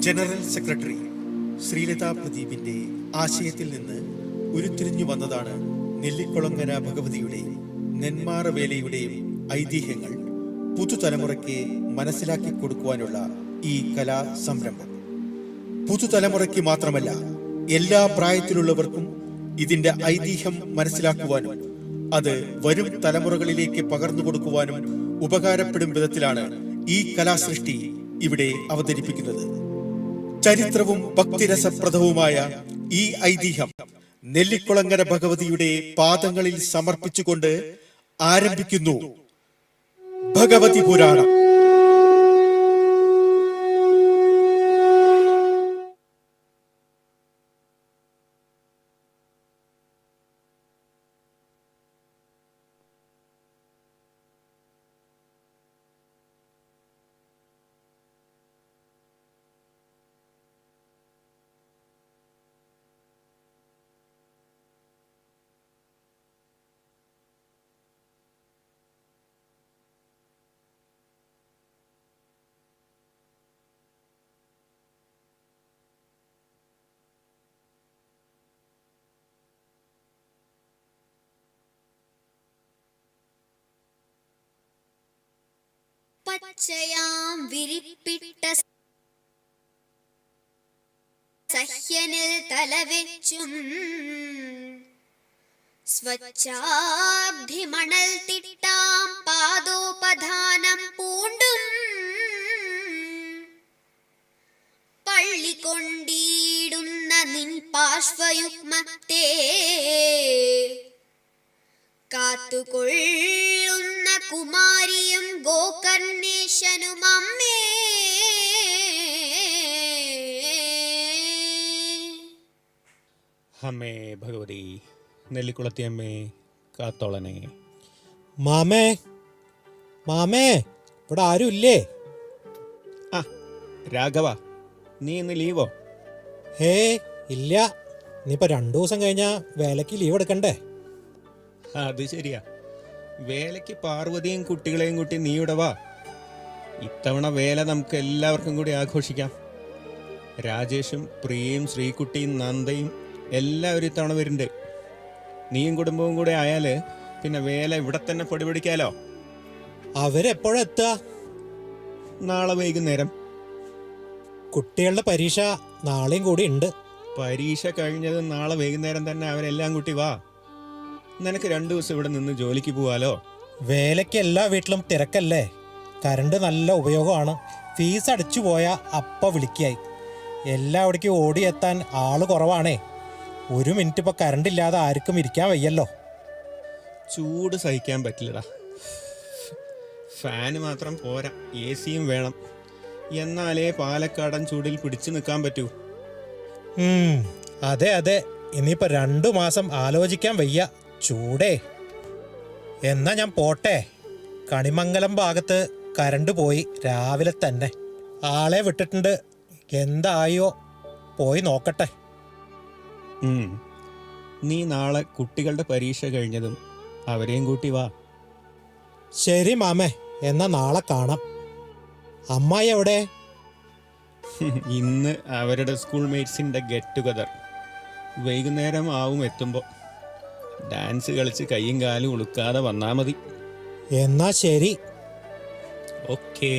General secretary Sreelatha പ്രദീപിന്റെ ആശയത്തിൽ നിന്ന് ഉരുത്തിരിഞ്ഞു വന്നതാണ് നെല്ലിക്കുളങ്ങര ഭഗവതിയുടെ നെന്മാറവേലയുടെയും ഐതിഹ്യങ്ങൾ പുതുതലമുറയ്ക്ക് മനസ്സിലാക്കി കൊടുക്കുവാനുള്ള ഈ കലാ സംരംഭം. പുതുതലമുറയ്ക്ക് മാത്രമല്ല, എല്ലാ പ്രായത്തിലുള്ളവർക്കും ഇതിന്റെ ഐതിഹ്യം മനസ്സിലാക്കുവാനും അത് വരും തലമുറകളിലേക്ക് പകർന്നു കൊടുക്കുവാനും ഉപകാരപ്പെടും വിധത്തിലാണ് ഈ കലാസൃഷ്ടി ഇവിടെ അവതരിപ്പിക്കുന്നത്. ചരിത്രവും ഭക്തിരസപ്രദവുമായ ഈ ഐതിഹ്യം നെല്ലിക്കുളങ്ങര ഭഗവതിയുടെ പാദങ്ങളിൽ സമർപ്പിച്ചുകൊണ്ട് ആരംഭിക്കുന്നു ഭഗവതി പുരാണം. പച്ചയാം വിരിപ്പിട്ട സഹ്യനിൽ തലവെച്ചും സ്വച്ഛാബ്ധി മണൽ തിട്ടാം പാദോപധാനം പൂണ്ടും പള്ളി കൊണ്ടിടുന്ന നിൻ പാർശ്വയുഗ്മത്തെ കാത്തുകൊള്ളുന്ന കുമാരിയും ഗോകർണേശനും അമ്മേ. അമ്മേ ഭഗവതി, നെല്ലിക്കുളത്തിയമ്മേ കാത്തോളനെ. മാമേ മാമേ, ഇവിടെ ആരും ഇല്ലേ? ആ രാഘവ, നീ ഇന്ന് ലീവോ? ഹേ ഇല്ല, ഇനിയിപ്പോൾ 2 ദിവസം കഴിഞ്ഞാൽ വേലയ്ക്ക് ലീവ് എടുക്കണ്ടേ? അത് ശരിയാ, വേലയ്ക്ക് പാർവതിയും കുട്ടികളെയും കൂട്ടി നീ ഇവിടെ വാ. ഇത്തവണ വേല നമുക്ക് എല്ലാവർക്കും കൂടി ആഘോഷിക്കാം. രാജേഷും പ്രിയയും ശ്രീകുട്ടിയും നന്ദയും എല്ലാവരും ഇത്തവണ വരുന്നുണ്ട്. നീയും കുടുംബവും കൂടെ ആയാല് പിന്നെ വേല ഇവിടെ തന്നെ പൊടിപിടിക്കാലോ. അവരെപ്പോഴാ എത്തുക? നാളെ വൈകുന്നേരം. കുട്ടികളുടെ പരീക്ഷ നാളെയും കൂടി ഉണ്ട്. പരീക്ഷ കഴിഞ്ഞത് നാളെ വൈകുന്നേരം തന്നെ അവരെല്ലാം കൂട്ടി വാ. നിനക്ക് 2 ദിവസം ഇവിടെ നിന്ന് ജോലിക്ക് പോവാലോ. വേലയ്ക്ക് എല്ലാ വീട്ടിലും തിരക്കല്ലേ, കറണ്ട് നല്ല ഉപയോഗമാണ്. ഫീസ് അടിച്ചു പോയാൽ അപ്പ വിളിക്കായി. എല്ലാവിടേക്കും ഓടിയെത്താൻ ആള് കുറവാണേ. 1 മിനിറ്റ് ഇപ്പോൾ കറണ്ട് ഇല്ലാതെ ആർക്കും ഇരിക്കാൻ വയ്യല്ലോ. ചൂട് സഹിക്കാൻ പറ്റില്ലടാ. ഫാന് മാത്രം പോരാ, AC-യും വേണം. എന്നാലേ പാലക്കാടൻ ചൂടിൽ പിടിച്ചു നിൽക്കാൻ പറ്റൂ. അതെ അതെ, ഇനിയിപ്പോൾ 2 മാസം ആലോചിക്കാൻ വയ്യ ചൂടേ. എന്നാ ഞാൻ പോട്ടെ. കണിമംഗലം ഭാഗത്ത് കറണ്ട് പോയി രാവിലെ തന്നെ. ആളെ വിട്ടിട്ടുണ്ട്, എന്തായോ പോയി നോക്കട്ടെ. നീ നാളെ കുട്ടികളുടെ പരീക്ഷ കഴിഞ്ഞതും അവരെയും കൂട്ടി വാ. ശരി മാമേ, എന്നാ നാളെ കാണാം. അമ്മായി എവിടെ? ഇന്ന് അവരുടെ സ്കൂൾ മേറ്റ്സിൻ്റെ ഗെറ്റ് ടുഗദർ. വൈകുന്നേരം ആവും എത്തുമ്പോൾ. ഡാൻസ് കളിച്ച് കൈയും കാലും ഉളുക്കാതെ വന്നാൽ മതി. എന്നാ ശരി. ഓക്കേ.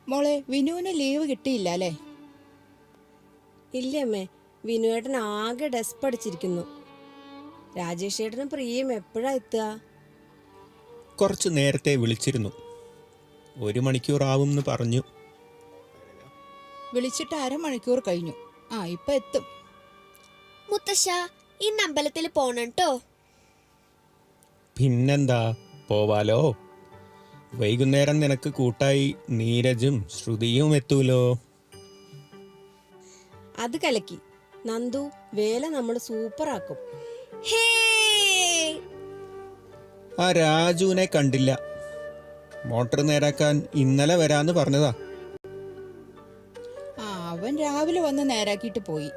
മോളെ, വിനുവിന് ലീവ് കിട്ടിയില്ല അല്ലേ? ഇല്ലമ്മേ, വിനുവേട്ടൻ ആകെ ഡെസ്പ് അടിച്ചിരിക്കുന്നു. രാജേഷ് ഏട്ടനും പ്രിയയും എപ്പോഴാ എത്തുക? കുറച്ച് നേരത്തെ വിളിച്ചിരുന്നു. 1 മണിക്കൂറാവും എന്ന് പറഞ്ഞു. വിളിച്ചിട്ട് 1/2 മണിക്കൂർ കഴിഞ്ഞു. ഇപ്പൊ എത്തും. മുത്തശ്ശ, ഇന്ന് അമ്പലത്തിൽ പോണം ട്ടോ. പിന്നെന്താ, പോവാലോ. വൈകുന്നേരം നിനക്ക് കൂട്ടായി നീരജും ശ്രുതിയും എത്തൂലോ. അത് കലക്കി. നന്ദു, വേല നമ്മൾ സൂപ്പറാക്കും. ഹേ, ആ രാജുവിനെ കണ്ടില്ല. മോട്ടർ നേരാക്കാൻ ഇന്നലെ വരാന്ന് പറഞ്ഞതാ. അവൻ രാവിലെ വന്ന് നേരാക്കിയിട്ട് പോയി.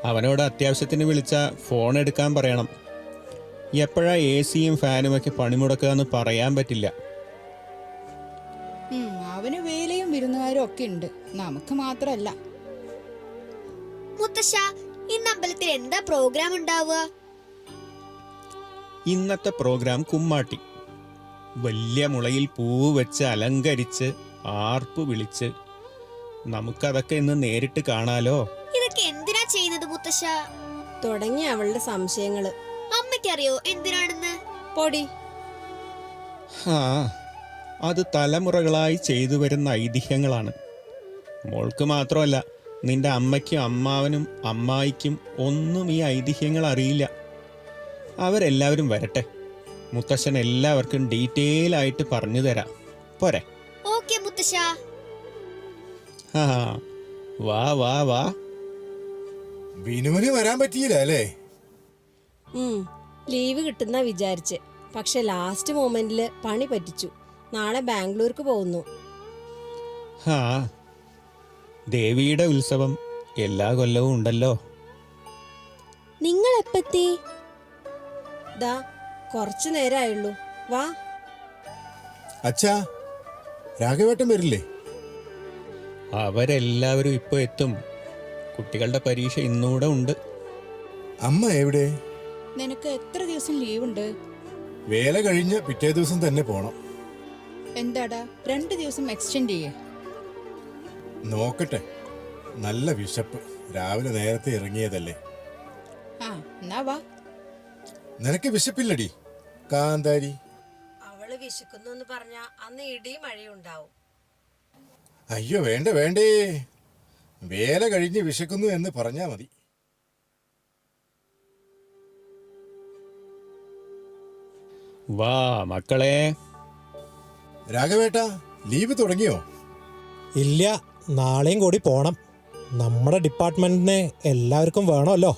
അവനോട് അത്യാവശ്യത്തിന് വിളിച്ച ഫോൺ എടുക്കാൻ പറയണം. എപ്പോഴാ AC-യും ഫാനുമൊക്കെ പണിമുടക്കുക എന്ന് പറയാൻ പറ്റില്ല. അവന് വേലയും വിരുന്നുകാരും ഒക്കെ ഉണ്ട്, നമുക്ക് മാത്രല്ല. മുത്തശ്ശ, ഇന്ന് അമ്പലത്തിൽ എന്താ പ്രോഗ്രാം ഉണ്ടാവുക? ഇന്നത്തെ പ്രോഗ്രാം കുമ്മാട്ടി. വലിയ മുളയിൽ പൂവ് വെച്ച് അലങ്കരിച്ച് ആർപ്പ് വിളിച്ച് നമുക്കതൊക്കെ ഇന്ന് നേരിട്ട് കാണാലോ. ഇതൊക്കെ എന്തിനാ ചെയ്യുന്നത് മുത്തശ്ശ? തുടങ്ങി അവളുടെ സംശയങ്ങള്. അമ്മയ്ക്കറിയോ എന്തിനാണെന്ന്? പൊടി. ആ, അത് തലമുറകളായി ചെയ്തു വരുന്ന ഐതിഹ്യങ്ങളാണ്. മോൾക്ക് മാത്രമല്ല, നിന്റെ അമ്മയ്ക്കും അമ്മാവനും അമ്മായിക്കും ഒന്നും ഈ ഐതിഹ്യങ്ങൾ അറിയില്ല. അവരെല്ലാവരും വരട്ടെ, മുത്തശ്ശൻ എല്ലാവർക്കും ഡീറ്റെയിൽ ആയിട്ട് പറഞ്ഞു തരാം. പോരെ? ഓക്കെ മുത്തശ്ശ. ആ, വാ വാ വാ. വിനുവിന് വരാൻ പറ്റിയില്ല അല്ലേ? ലീവ് കിട്ടുന്ന വിചാരിച്ച്, പക്ഷെ ലാസ്റ്റ് മൊമെന്റില് പണി പറ്റിച്ചു. നാളെ ബാംഗ്ലൂർക്ക് പോകുന്നു. ആ, ദേവിയുടെ ഉത്സവം എല്ലാ കൊല്ലവും ഉണ്ടല്ലോ. നിങ്ങൾ എപ്പത്തി? ദാ കുറച്ചു നേരമായുള്ളൂ. വാ. അച്ഛാ, രാഘവേട്ടൻ വരില്ലേ? അവരെല്ലാവരും ഇപ്പോൾ എത്തും. കുട്ടികളുടെ പരീക്ഷ ഇന്നൂടെ ഉണ്ട്. അമ്മ എവിടെ? നിനക്ക് എത്ര ദിവസം ലീവ് ഉണ്ട്? വേല കഴിഞ്ഞ് പിറ്റേ ദിവസം തന്നെ പോണം. എന്താടാ 2 ദിവസം എക്സ്റ്റെൻഡ് ചെയ്യേ? നോക്കട്ടെ, നല്ല വിശപ്പ്. രാവിലെ നേരത്തെ ഇറങ്ങിയതല്ലേ. ആ, എന്നാ വാ. നിനക്ക് വിശപ്പില്ലടി കാന്താരി? അവള് വിശക്കുന്നു എന്ന് പറഞ്ഞ അന്ന് ഇടിയും മഴയും ഉണ്ടാവും. അയ്യോ വേണ്ട വേണ്ടേ, വേല കഴിഞ്ഞ് വിശക്കുന്നു എന്ന് പറഞ്ഞാ മതി. വാ മക്കളെ. രാഘവേട്ട, ലീവ് തുടങ്ങിയോ? ഇല്ല, നാളെയും കൂടി പോണം. നമ്മുടെ ഡിപ്പാർട്ട്മെന്റിന് എല്ലാവർക്കും വേണമല്ലോ.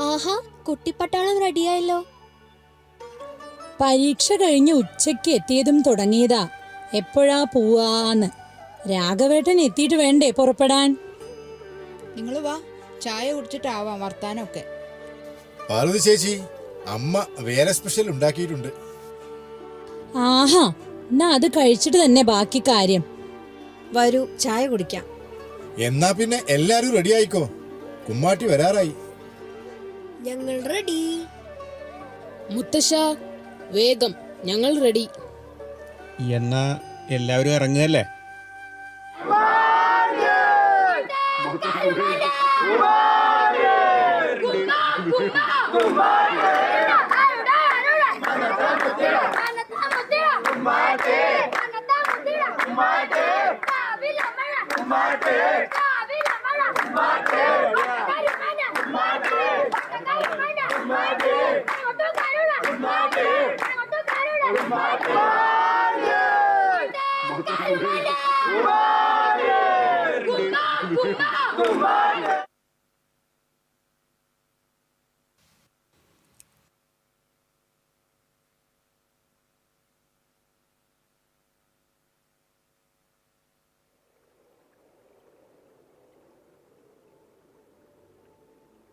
ആഹാ, കുട്ടിപ്പട്ടാളം റെഡിയായല്ലോ. പരീക്ഷ കഴിഞ്ഞ് ഉച്ചയ്ക്ക് എത്തിയതും തുടങ്ങിയതാ എപ്പോഴാ പോവാന്ന്. രാഘവേട്ടൻ എത്തിയിട്ട് വേണ്ടേ പുറപ്പെടാൻ? നിങ്ങൾ വാ, ചായ കുടിച്ചിട്ടാവാം വർത്താനമൊക്കെ. പാർവതി ചേച്ചി, അമ്മ വേല സ്പെഷ്യൽ ഉണ്ടാക്കിയിട്ടുണ്ട്. ആഹാ, എന്നാ അത് കഴിച്ചിട്ട് തന്നെ ബാക്കി കാര്യം. വരൂ, ചായ കുടിക്കാം. എന്നാ പിന്നെ എല്ലാരും റെഡി ആയിക്കോ, കുമ്മാട്ടി വരാറായി. ഞങ്ങൾ റെഡി. മുത്തശ്ശ, വേഗം, ഞങ്ങൾ റെഡി. എന്നാ എല്ലാവരും ഇറങ്ങുകയല്ലേ?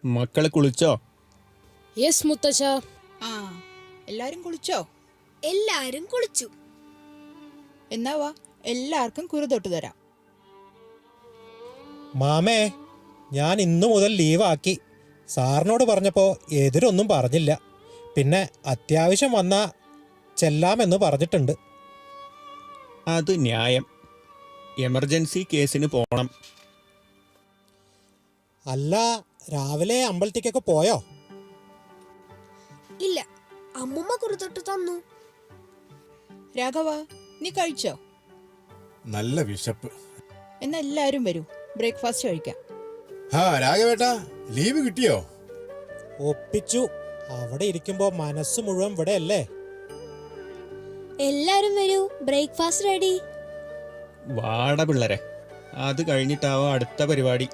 മക്കള് കുളിച്ചോ? യെസ് മുത്തശ്ശ. ആ, എല്ലാരും കുളിച്ചോ? എല്ലാരും കുളിച്ചു. എന്നാ വാ, എല്ലാവർക്കും കുരു തൊട്ട് തരാം. മാമേ, ഞാൻ ഇന്നു മുതൽ ലീവാക്കി. സാറിനോട് പറഞ്ഞപ്പോൾ എതിരൊന്നും പറഞ്ഞില്ല. പിന്നെ അത്യാവശ്യം വന്നാ ചെല്ലാമെന്ന് പറഞ്ഞിട്ടുണ്ട്. അത് ന്യായം. എമർജൻസി കേസിന് പോണം. അല്ല, രാവിലെ അമ്പലത്തേക്കൊക്കെ പോയോ? ഇല്ല, അമ്മുമ്മ കുറുതൊട്ട് തന്നു. രാഘവ, നീ കഴിച്ചോ? നല്ല വിശപ്പ്. എന്നാ എല്ലാരും വരൂ, ബ്രേക്ക്ഫാസ്റ്റ് കഴിക്കാം. ആ രാഘവേട്ട, ലീവ് കിട്ടിയോ? ഒപ്പിച്ചു. അവിടെ ഇരിക്കുമ്പോ മനസ്സ് മുഴുവൻ ഇവിടെ അല്ലേ. എല്ലാരും വരൂ, ബ്രേക്ക്ഫാസ്റ്റ് റെഡി. വാട പിള്ളേരെ, അത് കഴിഞ്ഞിട്ടാവോ അടുത്ത പരിപാടി.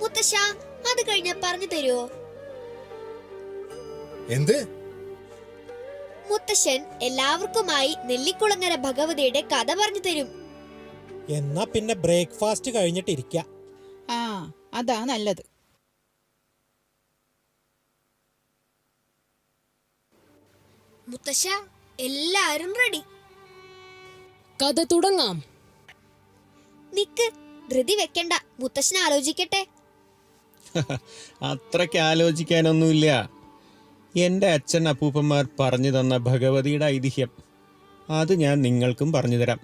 മുത്തശ്ശ, അത് കഴിഞ്ഞ പറഞ്ഞു തരുമോ? എന്ത്? മുത്തശ്ശൻ എല്ലാവർക്കുമായി നെല്ലിക്കുളങ്ങര ഭഗവതിയുടെ കഥ പറഞ്ഞു തരും. എന്നാ പിന്നെ ബ്രേക്ക്ഫാസ്റ്റ് കഴിഞ്ഞിട്ടിരിക്കാം. ആ, അതാ നല്ലത്. മുത്തശ്ശ, എല്ലാരും റെഡി. കഥ തുടങ്ങാം. നിക്ക്, ധൃതി വെക്കണ്ട, മുത്തശ്ശൻ ആലോചിക്കട്ടെ. അത്രയ്ക്ക് ആലോചിക്കാനൊന്നുമില്ല. എൻ്റെ അച്ഛൻ അപ്പൂപ്പന്മാർ പറഞ്ഞു തന്ന ഭഗവതിയുടെ ഐതിഹ്യം അത് ഞാൻ നിങ്ങൾക്കും പറഞ്ഞു തരാം.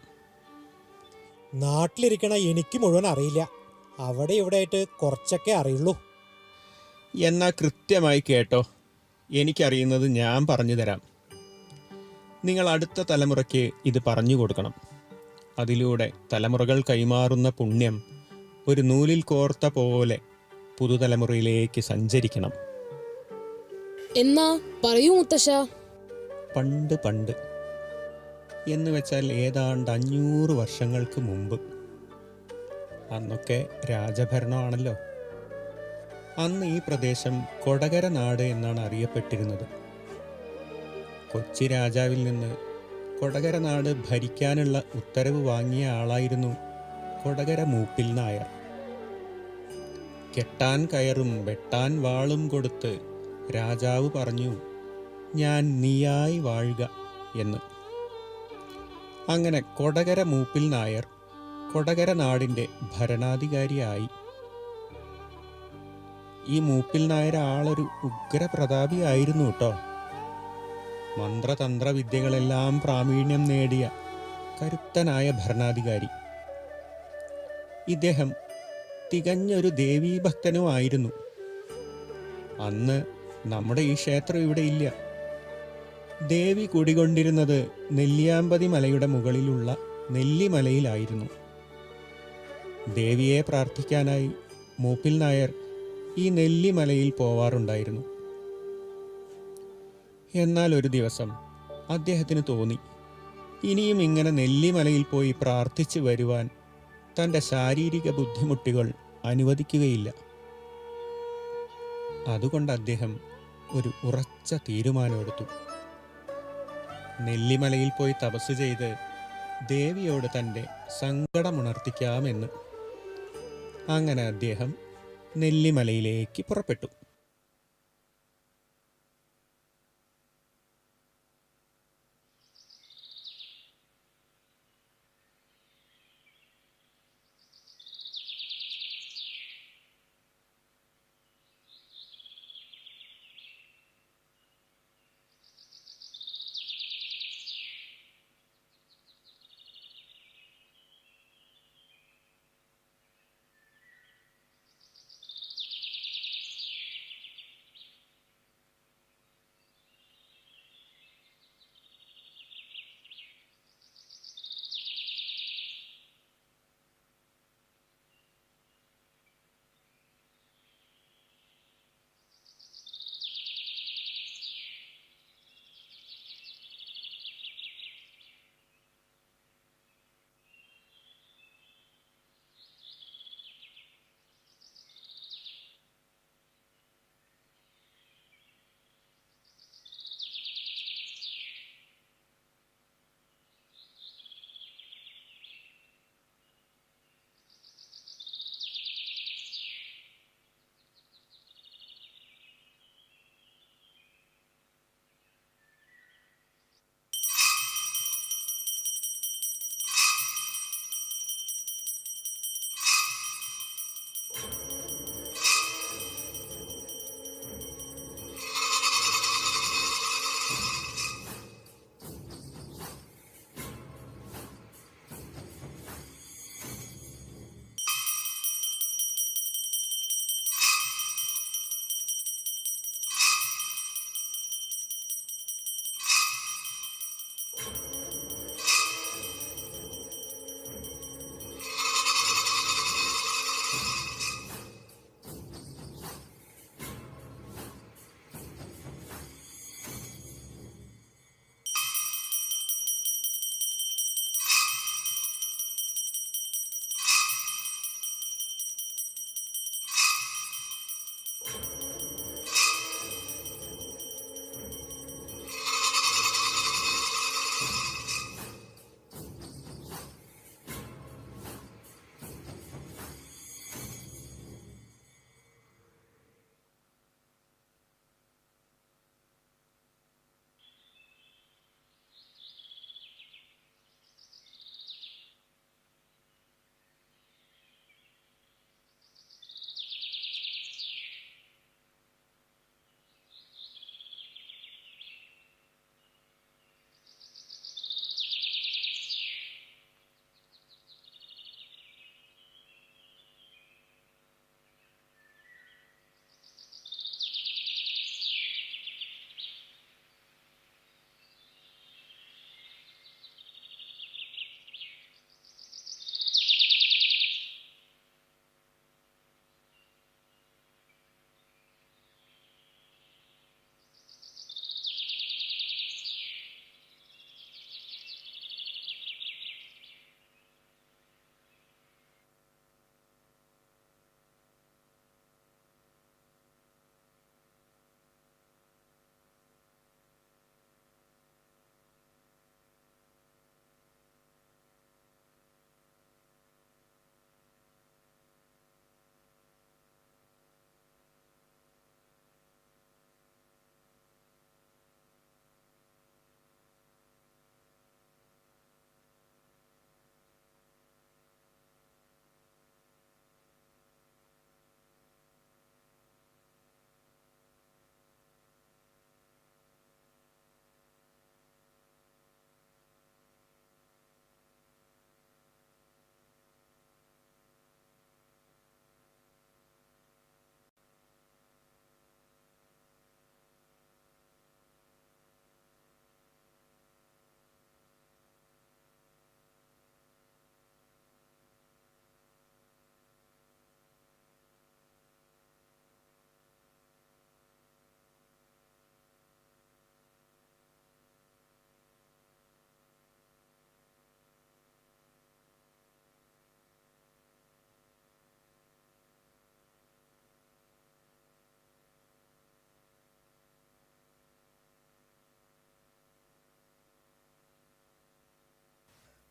നാട്ടിലിരിക്കണ എനിക്ക് മുഴുവൻ അറിയില്ല. അവിടെ ഇവിടെ ആയിട്ട് കുറച്ചൊക്കെ അറിയുള്ളൂ. എന്നാൽ കൃത്യമായി കേട്ടോ, എനിക്കറിയുന്നത് ഞാൻ പറഞ്ഞു തരാം. നിങ്ങൾ അടുത്ത തലമുറയ്ക്ക് ഇത് പറഞ്ഞു കൊടുക്കണം. അതിലൂടെ തലമുറകൾ കൈമാറുന്ന പുണ്യം ഒരു നൂലിൽ കോർത്ത പോലെ പുതുതലമുറയിലേക്ക് സഞ്ചരിക്കണം. എന്നാ പറയൂ മുത്തശ്ശ. പണ്ട് പണ്ട് എന്ന് വെച്ചാൽ ഏതാണ്ട് 500 വർഷങ്ങൾക്ക് മുമ്പ്. അന്നൊക്കെ രാജഭരണമാണല്ലോ. അന്ന് ഈ പ്രദേശം കൊടകര നാട് എന്നാണ് അറിയപ്പെട്ടിരുന്നത്. കൊച്ചി രാജാവിൽ നിന്ന് കൊടകര നാട് ഭരിക്കാനുള്ള ഉത്തരവ് വാങ്ങിയ ആളായിരുന്നു കൊടകര മൂപ്പിൽ നായർ. കെട്ടാൻ കയറും വെട്ടാൻ വാളും കൊടുത്ത് രാജാവ് പറഞ്ഞു, ഞാൻ നീയായി വാഴുക എന്ന്. അങ്ങനെ കൊടകര മൂപ്പിൽ നായർ കൊടകര നാടിൻ്റെ ഭരണാധികാരിയായി. ഈ മൂപ്പിൽ നായർ ആളൊരു ഉഗ്രപ്രതാപിയായിരുന്നു കേട്ടോ. മന്ത്രതന്ത്ര വിദ്യകളെല്ലാം പ്രാവീണ്യം നേടിയ കരുത്തനായ ഭരണാധികാരി. ഇദ്ദേഹം തികഞ്ഞൊരു ദേവീഭക്തനുമായിരുന്നു. അന്ന് നമ്മുടെ ഈ ക്ഷേത്രം ഇവിടെ ഇല്ല. ദേവി കുടികൊണ്ടിരുന്നത് നെല്ലിയാമ്പതി മലയുടെ മുകളിലുള്ള നെല്ലിമലയിലായിരുന്നു. ദേവിയെ പ്രാർത്ഥിക്കാനായി മൂപ്പിൽ നായർ ഈ നെല്ലിമലയിൽ പോവാറുണ്ടായിരുന്നു. എന്നാൽ ഒരു ദിവസം അദ്ദേഹത്തിന് തോന്നി, ഇനിയും ഇങ്ങനെ നെല്ലിമലയിൽ പോയി പ്രാർത്ഥിച്ചു വരുവാൻ തൻ്റെ ശാരീരിക ബുദ്ധിമുട്ടുകൾ അനുവദിക്കുകയില്ല. അതുകൊണ്ട് അദ്ദേഹം ഒരു ഉറച്ച തീരുമാനമെടുത്തു. നെല്ലിമലയിൽ പോയി തപസ് ചെയ്ത് ദേവിയോട് തൻ്റെ സങ്കടമുണർത്തിക്കാമെന്ന്. അങ്ങനെ അദ്ദേഹം നെല്ലിമലയിലേക്ക് പുറപ്പെട്ടു.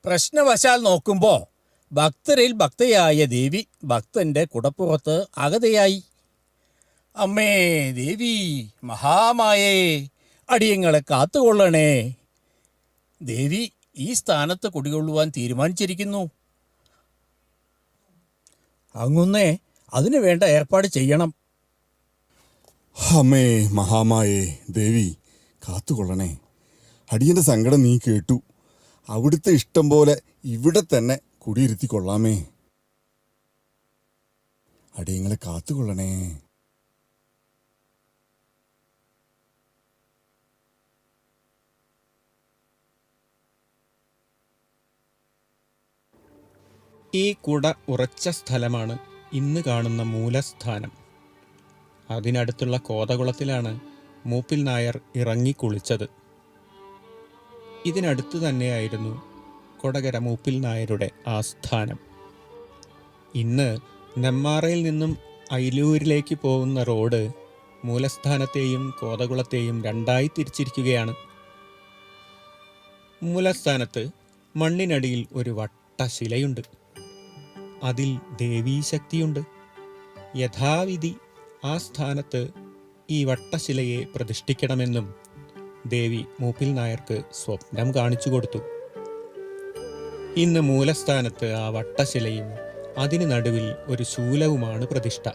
പ്രശ്നവശാൽ നോക്കുമ്പോ ഭക്തരിൽ ഭക്തയായ ദേവി ഭക്തന്റെ കുടപ്പുറത്ത് അഗതയായി. അമ്മേ ദേവി മഹാമായേ, അടിയങ്ങളെ കാത്തുകൊള്ളണേ. ദേവി ഈ സ്ഥാനത്ത് കുടികൊള്ളുവാൻ തീരുമാനിച്ചിരിക്കുന്നു. അങ്ങുന്നേ അതിനു വേണ്ട ഏർപ്പാട് ചെയ്യണം. അമ്മേ മഹാമായേ ദേവി കാത്തുകൊള്ളണേ. അടിയന്റെ സങ്കടം നീ കേട്ടു. അവിടുത്തെ ഇഷ്ടം പോലെ ഇവിടെ തന്നെ കുടിയിരുത്തിക്കൊള്ളാമേ. അടിയങ്ങളെ കാത്തുകൊള്ളണേ. ഈ കുട ഉറച്ച സ്ഥലമാണ് ഇന്ന് കാണുന്ന മൂലസ്ഥാനം. അതിനടുത്തുള്ള കോതകുളത്തിലാണ് മൂപ്പിൽ നായർ ഇറങ്ങി കുളിച്ചത്. ഇതിനടുത്ത് തന്നെയായിരുന്നു കൊടകര മൂപ്പിൽ നായരുടെ ആസ്ഥാനം. ഇന്ന് നെമ്മാറയിൽ നിന്നും അയിലൂരിലേക്ക് പോകുന്ന റോഡ് മൂലസ്ഥാനത്തെയും കോതകുളത്തെയും രണ്ടായി തിരിച്ചിരിക്കുകയാണ്. മൂലസ്ഥാനത്ത് മണ്ണിനടിയിൽ ഒരു വട്ടശിലയുണ്ട്. അതിൽ ദേവീശക്തിയുണ്ട്. യഥാവിധി ആ സ്ഥാനത്ത് ഈ വട്ടശിലയെ പ്രതിഷ്ഠിക്കണമെന്നും ദേവി മൂപ്പിൽ നായർക്ക് സ്വപ്നം കാണിച്ചു കൊടുത്തു. ഇന്ന് മൂലസ്ഥാനത്ത് ആ വട്ടശിലയും അതിന് നടുവിൽ ഒരു ശൂലവുമാണ് പ്രതിഷ്ഠ.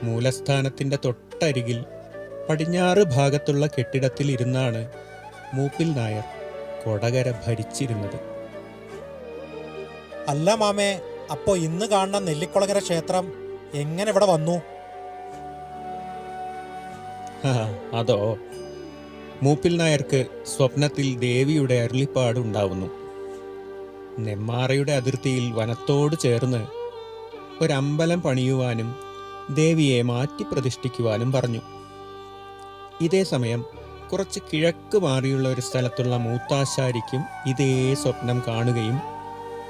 മൂലസ്ഥാനത്തിൻ്റെ തൊട്ടരികിൽ പടിഞ്ഞാറ് ഭാഗത്തുള്ള കെട്ടിടത്തിൽ ഇരുന്നാണ് മൂപ്പിൽ നായർ കൊടകര ഭരിച്ചിരുന്നത്. അല്ല മാമേ, അപ്പോ ഇന്ന് കാണുന്ന നെല്ലിക്കുളങ്ങര ക്ഷേത്രം എങ്ങനെ ഇവിടെ വന്നു? അതോ, മൂപ്പിൽ നായർക്ക് സ്വപ്നത്തിൽ ദേവിയുടെ അരുളിപ്പാട് ഉണ്ടാവുന്നു. നെമ്മാറയുടെ അതിർത്തിയിൽ വനത്തോട് ചേർന്ന് ഒരമ്പലം പണിയുവാനും ദേവിയെ മാറ്റി പ്രതിഷ്ഠിക്കുവാനും പറഞ്ഞു. ഇതേ സമയം കുറച്ച് കിഴക്ക് മാറിയുള്ള ഒരു സ്ഥലത്തുള്ള മൂത്താശാരിക്കും ഇതേ സ്വപ്നം കാണുകയും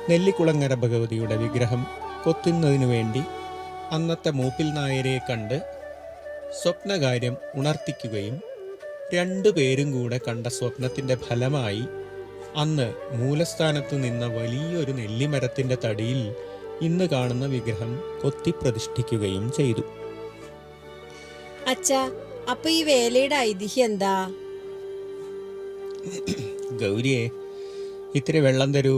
നെല്ലിക്കുളങ്ങര ഭഗവതിയുടെ വിഗ്രഹം കൊത്തുന്നതിനു വേണ്ടി അന്നത്തെ മൂപ്പിൽ നായരെ കണ്ട് സ്വപ്നകാര്യം ഉണർത്തിക്കുകയും രണ്ടുപേരും കൂടെ കണ്ട സ്വപ്നത്തിൻ്റെ ഫലമായി അന്ന് മൂലസ്ഥാനത്ത് നിന്ന വലിയൊരു നെല്ലിമരത്തിൻ്റെ തടിയിൽ ഇന്ന് കാണുന്ന വിഗ്രഹം കൊത്തിപ്രതിഷ്ഠിക്കുകയും ചെയ്തു. അച്ഛാ, അപ്പൊ ഈ വേലയുടെ ഐതിഹ്യം എന്താ? ഗൗരിയെ, ഇത്തിരി വെള്ളം തരൂ.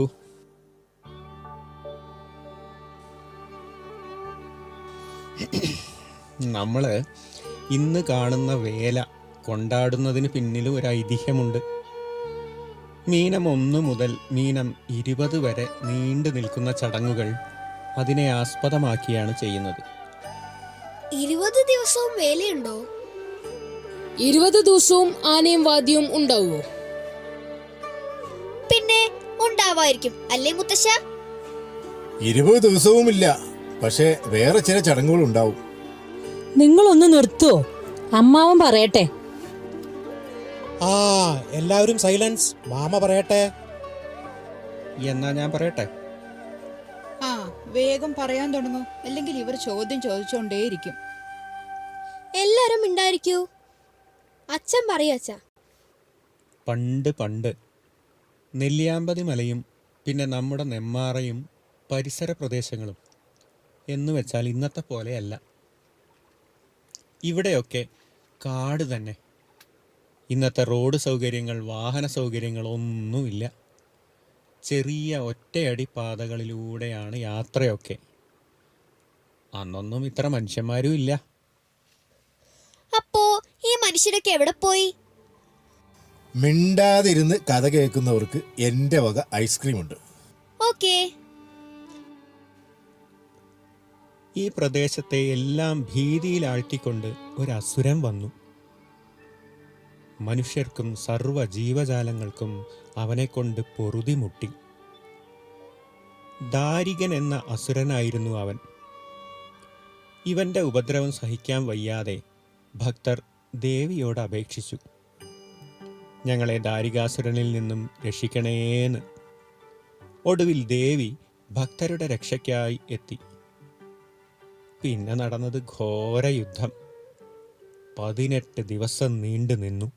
നമ്മൾ ഇന്ന് കാണുന്ന വേല കൊണ്ടാടുന്നതിന് പിന്നിലും ഒരു ഐതിഹ്യമുണ്ട്. മീനം 1 മുതൽ മീനം 20 വരെ നീണ്ടു നിൽക്കുന്ന ചടങ്ങുകൾ അതിനെ ആസ്പദമാക്കിയാണ് ചെയ്യുന്നത്. 20 ദിവസവും വേലയുണ്ടോ? 20 ദിവസവും ആനയും വാദ്യവും ഉണ്ടാവുമോ? പിന്നെ ഉണ്ടാവായിരിക്കും, അല്ലേ മുത്തശ്ശ? 20 ദിവസവുമില്ല, പക്ഷേ വേറെ ചില ചടങ്ങുകൾ ഉണ്ടാവും. നിങ്ങളൊന്ന് നിർത്തുവോ? അമ്മാവൻ പറയട്ടെ. ആ, എല്ലാവരും സൈലൻസ്. മാമ പറയട്ടെ. എന്നാ ഞാൻ പറയട്ടെ. ആ, വേഗം പറയാൻ തുടങ്ങൂ, അല്ലെങ്കിൽ ഇവർ ചോദ്യം ചോദിച്ചോണ്ടേയിരിക്കും. എല്ലാരും ഉണ്ടായിരിക്കൂ. അച്ഛൻ പറയൂ അച്ഛാ. പണ്ട് പണ്ട് നെല്ലിയാമ്പതി മലയും പിന്നെ നമ്മുടെ നെമ്മാറയും പരിസര പ്രദേശങ്ങളും എന്ന് വെച്ചാൽ ഇന്നത്തെ പോലെയല്ല. ഇവിടെയൊക്കെ കാട് തന്നെ. ഇന്നത്തെ റോഡ് സൗകര്യങ്ങൾ, വാഹന സൗകര്യങ്ങൾ ഒന്നുമില്ല. ചെറിയ ഒറ്റയടി പാതകളിലൂടെയാണ് യാത്രയൊക്കെ. അന്നൊന്നും ഇത്ര മനുഷ്യന്മാരും ഇല്ല. അപ്പോ ഈ മനുഷ്യരൊക്കെ എവിടെ പോയി? മിണ്ടാതിരുന്ന് കഥ കേൾക്കുന്നവർക്ക് എൻ്റെ വക ഐസ്ക്രീം ഉണ്ട്. ഓക്കേ. ഈ പ്രദേശത്തെ എല്ലാം ഭീതിയിലാഴ്ത്തിക്കൊണ്ട് ഒരു അസുരൻ വന്നു. മനുഷ്യർക്കും സർവ്വ ജീവജാലങ്ങൾക്കും അവനെക്കൊണ്ട് പൊറുതിമുട്ടി. ദാരികൻ എന്ന അസുരനായിരുന്നു അവൻ. ഇവന്റെ ഉപദ്രവം സഹിക്കാൻ വയ്യാതെ ഭക്തർ ദേവിയോട് അപേക്ഷിച്ചു, ഞങ്ങളെ ദാരികാസുരനിൽ നിന്നും രക്ഷിക്കണേന്ന്. ഒടുവിൽ ദേവി ഭക്തരുടെ രക്ഷയ്ക്കായി എത്തി. പിന്നെ നടന്നത് ഘോര യുദ്ധം. 18 ദിവസം നീണ്ടു നിന്നു.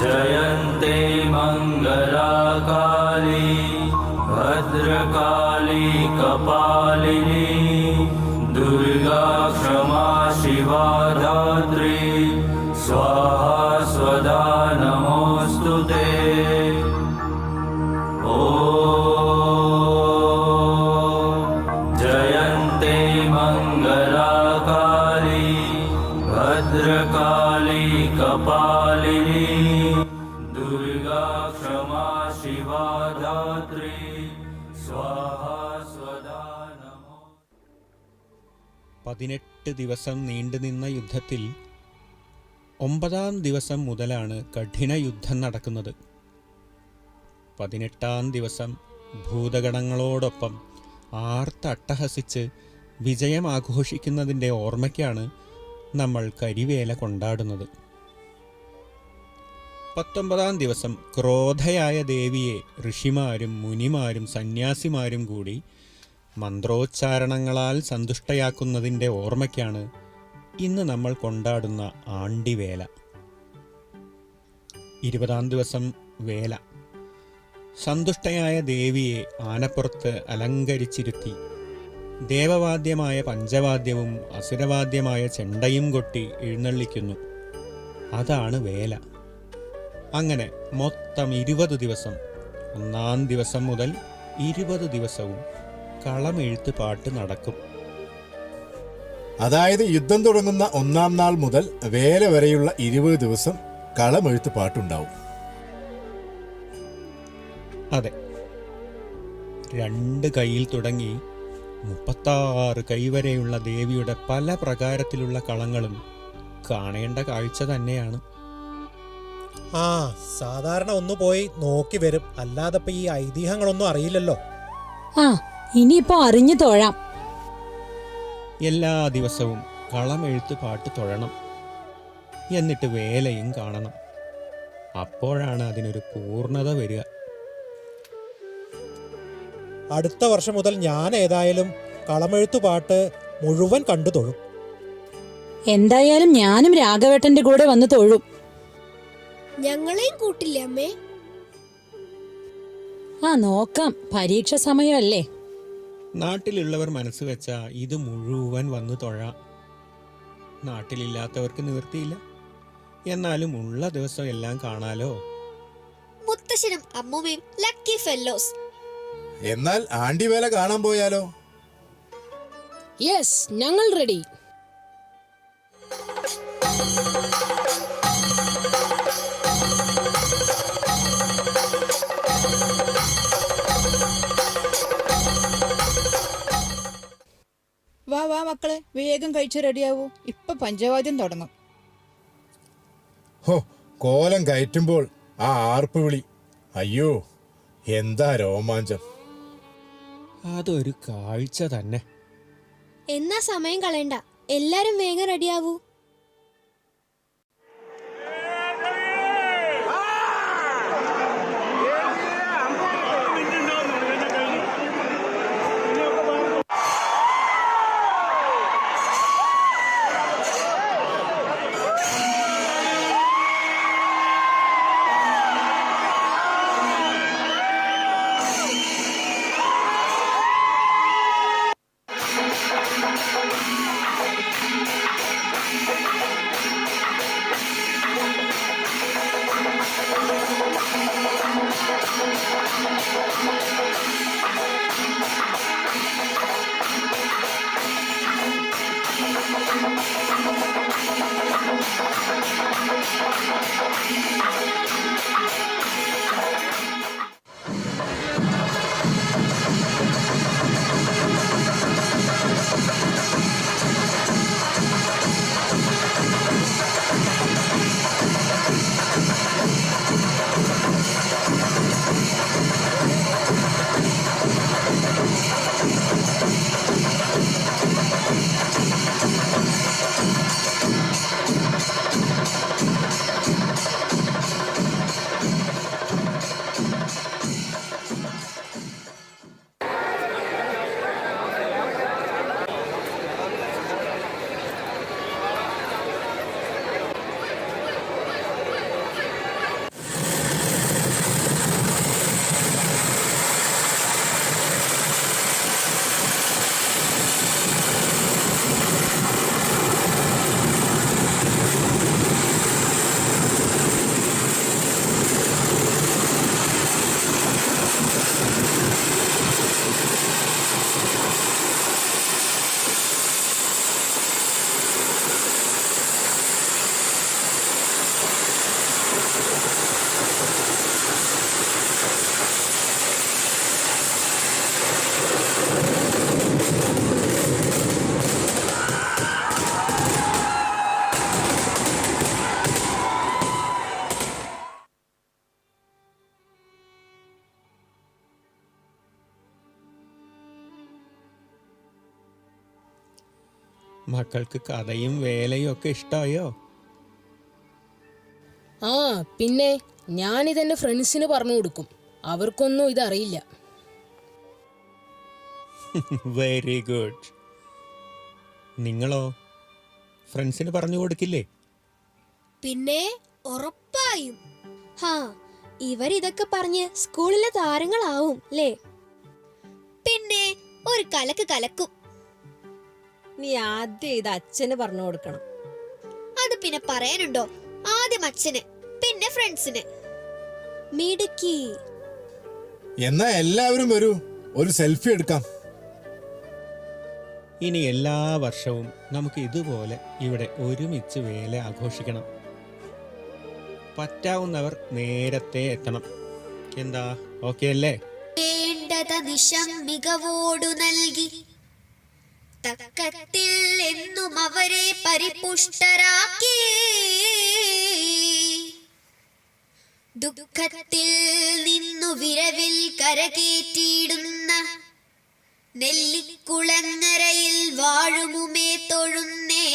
जयन्ते मङ्गलाकाली भद्रकाली कपालिनी दुर्गा क्षमा शिवा धात्री स्वाहा स्वदा नमोऽस्तु ते। जयन्ते मङ्गलाकाली भद्रकाली कपालिनी दुर्गा क्षमा शिवा धात्री स्वाहा स्वदा नमो। 18 ദിവസം നീണ്ടുനിന്ന യുദ്ധത്തിൽ 9-ാം ദിവസം മുതലാണ് കഠിന യുദ്ധം നടക്കുന്നത്. 18-ാം ദിവസം ഭൂതഗണങ്ങളോടൊപ്പം ആർത്തട്ടഹസിച്ച് വിജയം ആഘോഷിക്കുന്നതിൻ്റെ ഓർമ്മയ്ക്കാണ് നമ്മൾ കരിവേല കൊണ്ടാടുന്നത്. 19-ാം ദിവസം ക്രോധയായ ദേവിയെ ഋഷിമാരും മുനിമാരും സന്യാസിമാരും കൂടി മന്ത്രോച്ചാരണങ്ങളാൽ സന്തുഷ്ടയാക്കുന്നതിൻ്റെ ഓർമ്മയ്ക്കാണ് ഇന്ന് നമ്മൾ കൊണ്ടാടുന്ന ആണ്ടിവേല. 20-ാം ദിവസം വേല. സന്തുഷ്ടയായ ദേവിയെ ആനപ്പുറത്ത് അലങ്കരിച്ചിരുത്തി ദേവവാദ്യമായ പഞ്ചവാദ്യവും അസുരവാദ്യമായ ചെണ്ടയും കൊട്ടി എഴുന്നള്ളിക്കുന്നു. അതാണ് വേല. അങ്ങനെ മൊത്തം 20 ദിവസം, 1-ാം ദിവസം മുതൽ 20 ദിവസവും കളമെഴുത്ത് പാട്ട് നടക്കും. അതായത് യുദ്ധം തുടങ്ങുന്ന 1-ാം നാൾ മുതൽ വേല വരെയുള്ള 20 ദിവസം കളമെഴുത്ത് പാട്ടുണ്ടാവും. അതെ, 2 കൈയിൽ തുടങ്ങി 36 കൈ വരെയുള്ള ദേവിയുടെ പല പ്രകാരത്തിലുള്ള കളങ്ങളും കാണേണ്ട കാഴ്ച തന്നെയാണ്. ആ സാധാരണ ഒന്ന് പോയി നോക്കി വരും, അല്ലാതെ ഇപ്പൊ ഈ ഐതിഹ്യങ്ങളൊന്നും അറിയില്ലല്ലോ. ആ ഇനിയിപ്പോ അറിഞ്ഞു തൊഴാം. എല്ലാ ദിവസവും കളമെഴുത്ത് പാട്ട് തൊഴണം, എന്നിട്ട് വേലയും കാണണം. അപ്പോഴാണ് അതിനൊരു പൂർണ്ണത വരിക. അടുത്ത വർഷം മുതൽ ഞാൻ ഏതായാലും കളമെഴുത്തു പാട്ട് മുഴുവൻ കണ്ടു തൊഴും. എന്തായാലും ഞാനും രാഘവേട്ടന്റെ കൂടെ വന്ന് തൊഴും. ഞങ്ങളെയും കൂട്ടില്ലേ അമ്മേ? ആ നോക്കാം, പരീക്ഷ സമയമല്ലേ. നാട്ടിലുള്ളവർ മനസ്സ് വെച്ചാൽ ഇത് മുഴുവൻ വന്ന് തൊഴാം. നാട്ടിലില്ലാത്തവർക്ക് നിവൃത്തിയില്ല, എന്നാലും ഉള്ള ദിവസം എല്ലാം കാണാലോ. മുത്തശ്ശനും അമ്മൂമ്മയും ലക്കി ഫെല്ലോസ്. എന്നാൽ ആണ്ടിവേല കാണാൻ പോയാലോ? യെസ്, ഞങ്ങൾ റെഡി. വാ വാ മക്കളെ, വേഗം കഴിച്ച് റെഡിയാവൂ. ഇപ്പൊ പഞ്ചവാദ്യം തുടങ്ങും. ഹോ, കോലം കയറ്റുമ്പോൾ ആ ആർപ്പ് വിളി, അയ്യോ എന്താ രോമാഞ്ചം. അതൊരു കാഴ്ച തന്നെ. എന്നാ സമയം കളയണ്ട, എല്ലാരും വേഗം റെഡിയാവൂ. മക്കൾക്ക് കഥയും വേലയും ഒക്കെ ഇഷ്ടമായോ? ആ പിന്നെ ഞാനിതെന്റെ ഫ്രണ്ട്സിന് പറഞ്ഞു കൊടുക്കും. അവർക്കൊന്നും ഇതറിയില്ല. Very good. നിങ്ങളോ ഫ്രണ്ട്സിന് പറഞ്ഞു കൊടുക്കില്ലേ? പിന്നെ ഉറപ്പായും. ഹാ, ഇവരിതൊക്കെ പറഞ്ഞ് സ്കൂളിലെ താരങ്ങളാവും ല്ലേ? പിന്നെ ഒരു കലക്ക് കലക്കും. നീ ആദ്യം ഇത് അച്ഛന് പറഞ്ഞു കൊടുക്കണം. അത് പിന്നെ പറയാനുണ്ടോ? ആദ്യം അച്ഛന്, പിന്നെ ഫ്രണ്ട്സിന്. മിടുക്കി. എന്നാ എല്ലാവരും വരൂ, ഒരു സെൽഫി എടുക്കാം. ഇനി എല്ലാ വർഷവും നമുക്ക് ഇതുപോലെ ഇവിടെ ഒരുമിച്ച് വേല ആഘോഷിക്കണം. പറ്റാവുന്നവർ നേരത്തെ എത്തണം. എന്താ, ഓക്കെ അല്ലേ? വേണ്ടത നിശം മികവോടു നൽകി തക്കത്തിൽ എന്നും അവരെ പരിപുഷ്ടരാക്കി ദുഃഖത്തിൽ നിന്നു വിരവിൽ കരകേറ്റിയിടുന്ന നെല്ലിക്കുളങ്ങരയിൽ വാഴുമുമേ തൊഴുന്നേ.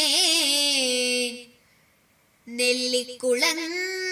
നെല്ലിക്കുളങ്ങര